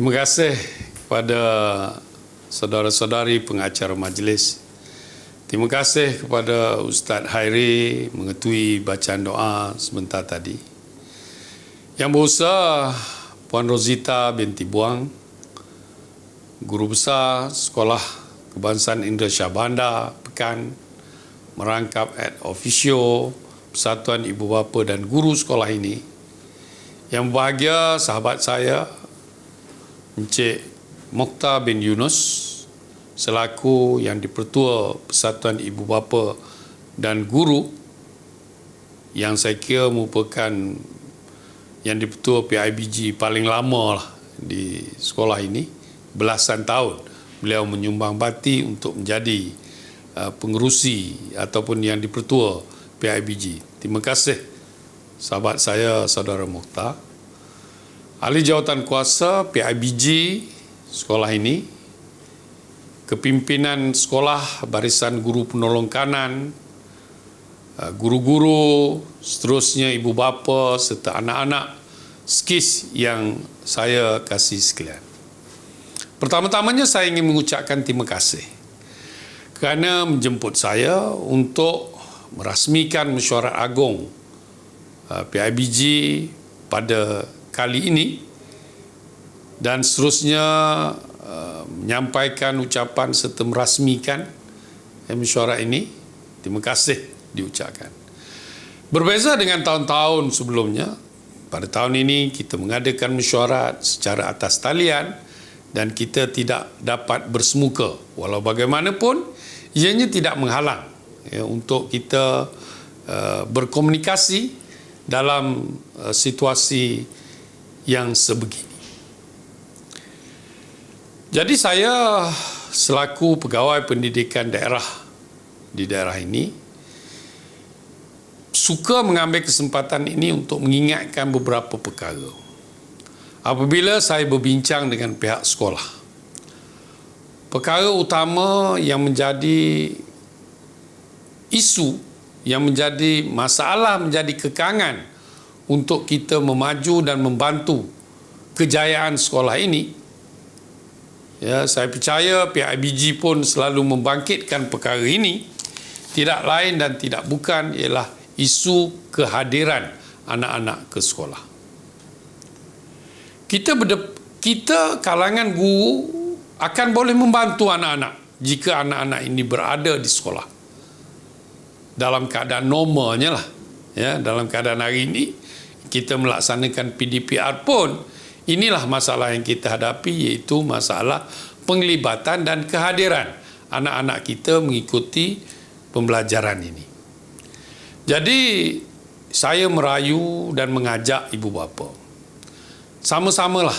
Terima kasih kepada saudara-saudari pengacara majlis. Terima kasih kepada Ustaz Hairi mengetui bacaan doa sebentar tadi. Yang berusaha Puan Rozita binti Buang, Guru Besar Sekolah Kebangsaan Indra Shah Bandar Pekan, merangkap ad officio Persatuan Ibu Bapa dan Guru sekolah ini. Yang berbahagia sahabat saya Encik Mokhtar bin Yunus selaku Yang di-Pertua Persatuan Ibu Bapa dan Guru, yang saya kira merupakan Yang di-Pertua PIBG paling lama lah di sekolah ini, belasan tahun beliau menyumbang bakti untuk menjadi pengerusi ataupun Yang di-Pertua PIBG. Terima kasih sahabat saya, Saudara Mokhtar. Ahli Jawatan Kuasa PIBG sekolah ini, kepimpinan sekolah, barisan guru penolong kanan, guru-guru, seterusnya ibu bapa serta anak-anak SKIS yang saya kasih sekalian. Pertama-tamanya saya ingin mengucapkan terima kasih kerana menjemput saya untuk merasmikan mesyuarat agung PIBG pada kali ini, dan seterusnya menyampaikan ucapan serta merasmikan mesyuarat ini. Terima kasih diucapkan. Berbeza dengan tahun-tahun sebelumnya, pada tahun ini kita mengadakan mesyuarat secara atas talian dan kita tidak dapat bersemuka. Walau bagaimanapun, ianya tidak menghalang untuk kita berkomunikasi dalam situasi yang sebegini. Jadi saya selaku pegawai pendidikan daerah di daerah ini suka mengambil kesempatan ini untuk mengingatkan beberapa perkara. Apabila saya berbincang dengan pihak sekolah, perkara utama yang menjadi isu, yang menjadi masalah, menjadi kekangan untuk kita memaju dan membantu kejayaan sekolah ini, ya, saya percaya PIBG pun selalu membangkitkan perkara ini, tidak lain dan tidak bukan ialah isu kehadiran anak-anak ke sekolah. Kita kalangan guru akan boleh membantu anak-anak jika anak-anak ini berada di sekolah dalam keadaan normalnya lah. Ya, dalam keadaan hari ini kita melaksanakan PDPR pun, inilah masalah yang kita hadapi, iaitu masalah penglibatan dan kehadiran anak-anak kita mengikuti pembelajaran ini. Jadi saya merayu dan mengajak ibu bapa, sama-samalah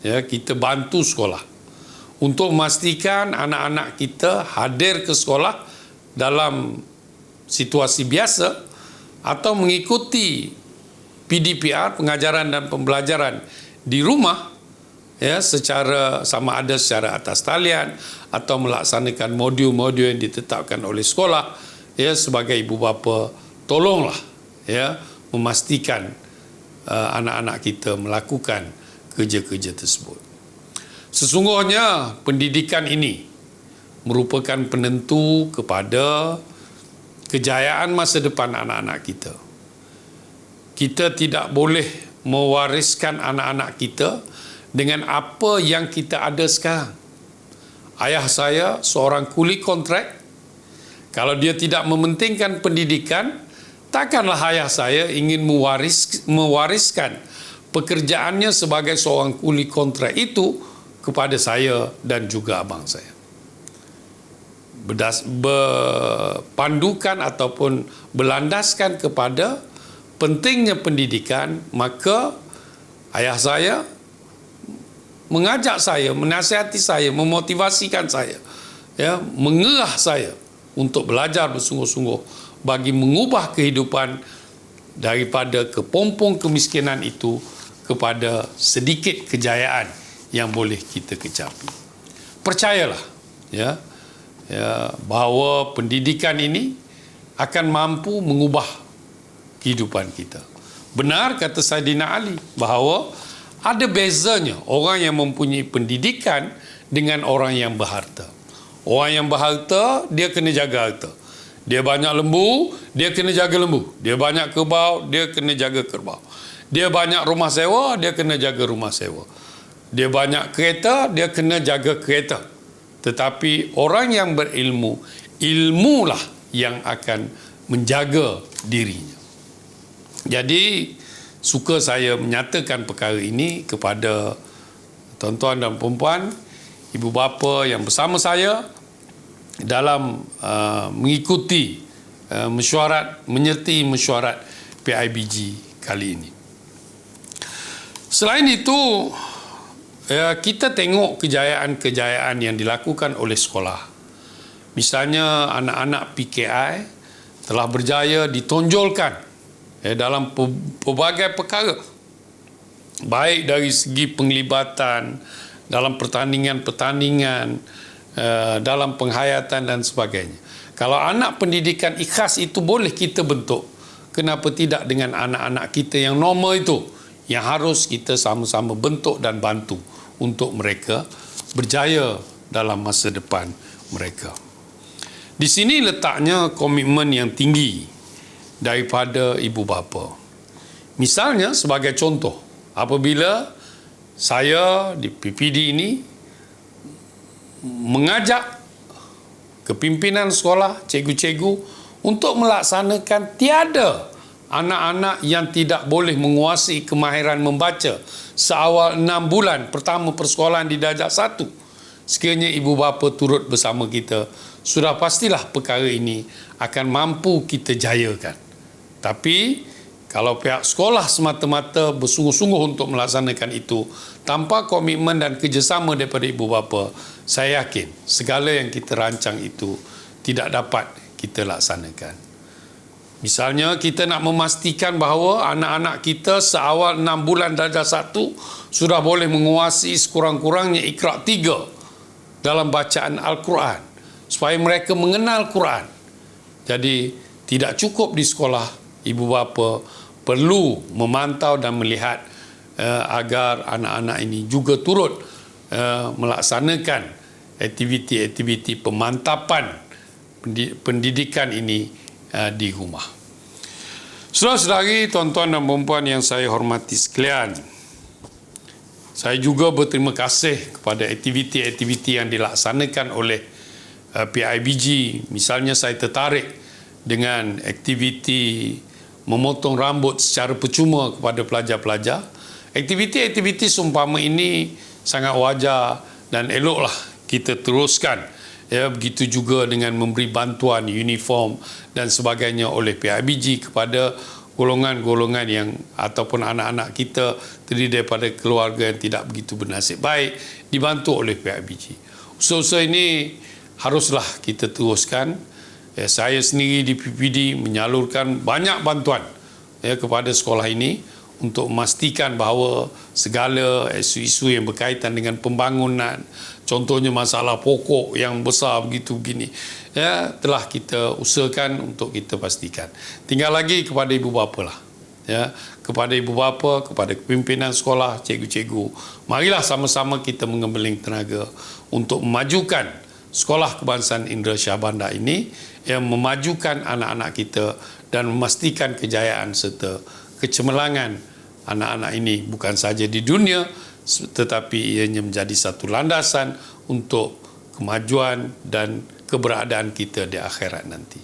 ya, kita bantu sekolah untuk memastikan anak-anak kita hadir ke sekolah dalam situasi biasa atau mengikuti PDPR, pengajaran dan pembelajaran di rumah, ya, secara sama ada secara atas talian atau melaksanakan modul-modul yang ditetapkan oleh sekolah. Ya, sebagai ibu bapa, tolonglah ya memastikan anak-anak kita melakukan kerja-kerja tersebut. Sesungguhnya pendidikan ini merupakan penentu kepada kejayaan masa depan anak-anak kita. Kita tidak boleh mewariskan anak-anak kita dengan apa yang kita ada sekarang. Ayah saya seorang kuli kontrak. Kalau dia tidak mementingkan pendidikan, takkanlah ayah saya ingin mewariskan pekerjaannya sebagai seorang kuli kontrak itu kepada saya dan juga abang saya. Berpandukan ataupun berlandaskan kepada pentingnya pendidikan, maka ayah saya mengajak saya, menasihati saya, memotivasikan saya, ya, mengerah saya untuk belajar bersungguh-sungguh bagi mengubah kehidupan daripada kepompong kemiskinan itu kepada sedikit kejayaan yang boleh kita kecapi. Percayalah ya, bahawa pendidikan ini akan mampu mengubah kehidupan kita. Benar kata Saidina Ali bahawa ada bezanya orang yang mempunyai pendidikan dengan orang yang berharta. Orang yang berharta, dia kena jaga harta. Dia banyak lembu, dia kena jaga lembu. Dia banyak kerbau, dia kena jaga kerbau. Dia banyak rumah sewa, dia kena jaga rumah sewa. Dia banyak kereta, dia kena jaga kereta. Tetapi orang yang berilmu, ilmulah yang akan menjaga dirinya. Jadi, suka saya menyatakan perkara ini kepada tuan-tuan dan perempuan, ibu bapa yang bersama saya dalam mengikuti menyertai mesyuarat PIBG kali ini. Selain itu, kita tengok kejayaan-kejayaan yang dilakukan oleh sekolah. Misalnya anak-anak PKI telah berjaya ditonjolkan dalam pelbagai perkara. Baik dari segi penglibatan dalam pertandingan-pertandingan, dalam penghayatan dan sebagainya. Kalau anak pendidikan ikhlas itu boleh kita bentuk, kenapa tidak dengan anak-anak kita yang normal itu, yang harus kita sama-sama bentuk dan bantu untuk mereka berjaya dalam masa depan mereka. Di sini letaknya komitmen yang tinggi daripada ibu bapa. Misalnya sebagai contoh, apabila saya di PPD ini mengajak kepimpinan sekolah, cikgu-cikgu untuk melaksanakan tiada anak-anak yang tidak boleh menguasai kemahiran membaca seawal 6 bulan pertama persekolahan di darjah 1. Sekiranya ibu bapa turut bersama kita, sudah pastilah perkara ini akan mampu kita jayakan. Tapi kalau pihak sekolah semata-mata bersungguh-sungguh untuk melaksanakan itu tanpa komitmen dan kerjasama daripada ibu bapa, saya yakin segala yang kita rancang itu tidak dapat kita laksanakan. Misalnya kita nak memastikan bahawa anak-anak kita seawal 6 bulan darjah 1 sudah boleh menguasai sekurang-kurangnya Iqra' 3 dalam bacaan Al-Quran supaya mereka mengenal Quran. Jadi tidak cukup di sekolah, ibu bapa perlu memantau dan melihat agar anak-anak ini juga turut melaksanakan aktiviti-aktiviti pemantapan pendidikan ini di rumah. Saudara-saudari, tuan-tuan dan puan yang saya hormati sekalian, saya juga berterima kasih kepada aktiviti-aktiviti yang dilaksanakan oleh PIBG. Misalnya saya tertarik dengan aktiviti memotong rambut secara percuma kepada pelajar-pelajar. Aktiviti-aktiviti seumpama ini sangat wajar dan eloklah kita teruskan. Begitu juga dengan memberi bantuan uniform dan sebagainya oleh PIBG kepada golongan-golongan yang ataupun anak-anak kita terdiri daripada keluarga yang tidak begitu bernasib baik, dibantu oleh PIBG. Usaha-usaha ini haruslah kita teruskan. Saya sendiri di PPD menyalurkan banyak bantuan kepada sekolah ini untuk memastikan bahawa segala isu-isu yang berkaitan dengan pembangunan, contohnya masalah pokok yang besar begitu begini, telah kita usahakan untuk kita pastikan. Tinggal lagi kepada ibu bapa lah. Kepada ibu bapa, kepada pimpinan sekolah, cikgu-cikgu, marilah sama-sama kita mengembeling tenaga untuk memajukan Sekolah Kebangsaan Indra Shah Bandar ini yang memajukan anak-anak kita dan memastikan kejayaan serta kecemerlangan anak-anak ini bukan saja di dunia tetapi ianya menjadi satu landasan untuk kemajuan dan keberadaan kita di akhirat nanti.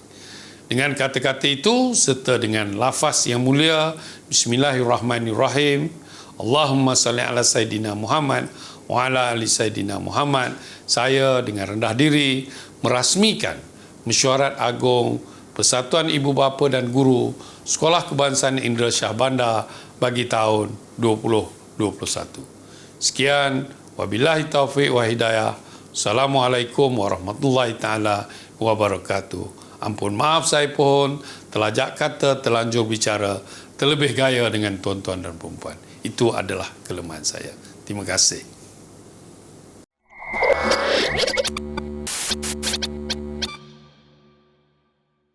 Dengan kata-kata itu serta dengan lafaz yang mulia, Bismillahirrahmanirrahim, Allahumma salli ala Sayyidina Muhammad wa ala ali Sayyidina Muhammad, saya dengan rendah diri merasmikan Mesyuarat Agung Persatuan Ibu Bapa dan Guru Sekolah Kebangsaan Indra Shah Bandar bagi tahun 2021. Sekian, wabillahi taufiq wa hidayah. Assalamualaikum warahmatullahi taala wabarakatuh. Ampun maaf saya pohon, telajak kata, terlanjur bicara, terlebih gaya dengan tuan-tuan dan perempuan. Itu adalah kelemahan saya. Terima kasih.